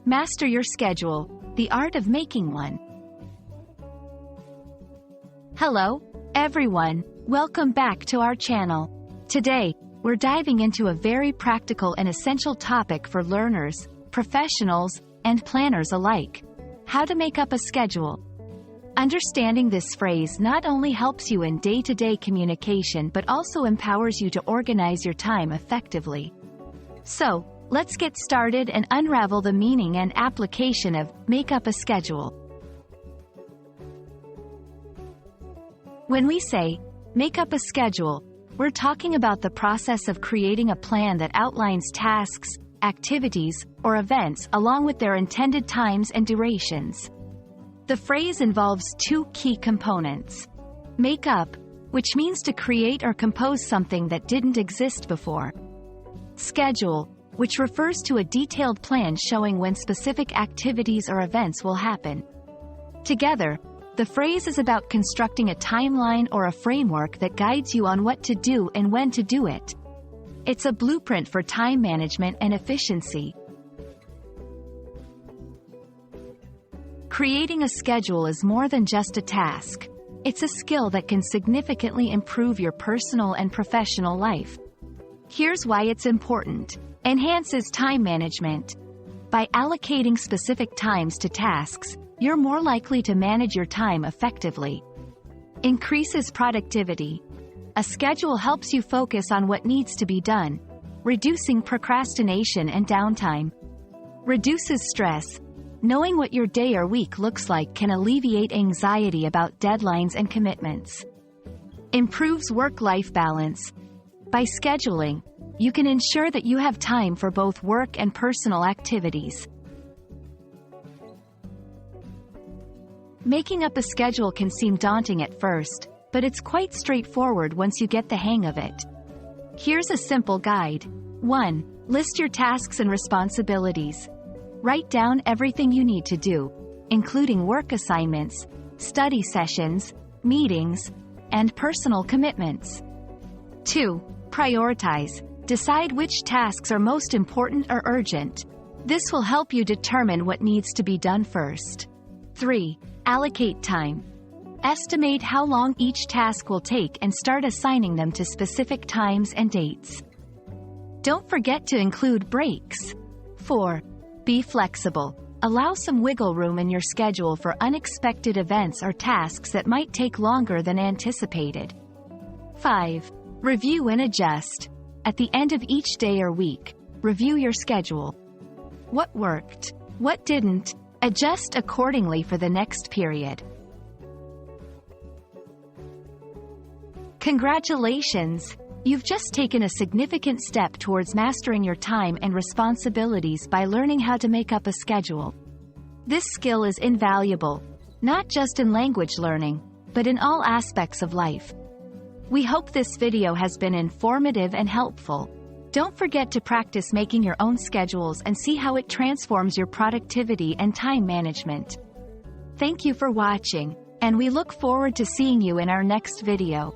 Master your schedule, the art of making one. Hello, everyone. Welcome back to our channel. Today, we're diving into a very practical and essential topic for learners, professionals, and planners alike: how to make up a schedule. Understanding this phrase not only helps you in day-to-day communication but also empowers you to organize your time effectively. So, let's get started and unravel the meaning and application of make up a schedule. When we say make up a schedule, we're talking about the process of creating a plan that outlines tasks, activities, or events along with their intended times and durations. The phrase involves two key components: make up, which means to create or compose something that didn't exist before; schedule, which refers to a detailed plan showing when specific activities or events will happen. Together, the phrase is about constructing a timeline or a framework that guides you on what to do and when to do it. It's a blueprint for time management and efficiency. Creating a schedule is more than just a task. It's a skill that can significantly improve your personal and professional life. Here's why it's important. Enhances time management. By allocating specific times to tasks, you're more likely to manage your time effectively. Increases productivity. A schedule helps you focus on what needs to be done, reducing procrastination and downtime. Reduces stress. Knowing what your day or week looks like can alleviate anxiety about deadlines and commitments. Improves work-life balance. By scheduling, you can ensure that you have time for both work and personal activities. Making up a schedule can seem daunting at first, but it's quite straightforward once you get the hang of it. Here's a simple guide. 1. List your tasks and responsibilities. Write down everything you need to do, including work assignments, study sessions, meetings, and personal commitments. 2. Prioritize. Decide which tasks are most important or urgent. This will help you determine what needs to be done first. 3. Allocate time. Estimate how long each task will take and start assigning them to specific times and dates. Don't forget to include breaks. 4. Be flexible. Allow some wiggle room in your schedule for unexpected events or tasks that might take longer than anticipated. 5. Review and adjust. At the end of each day or week, review your schedule. What worked? What didn't? Adjust accordingly for the next period. Congratulations! You've just taken a significant step towards mastering your time and responsibilities by learning how to make up a schedule. This skill is invaluable, not just in language learning, but in all aspects of life. We hope this video has been informative and helpful. Don't forget to practice making your own schedules and see how it transforms your productivity and time management. Thank you for watching, and we look forward to seeing you in our next video.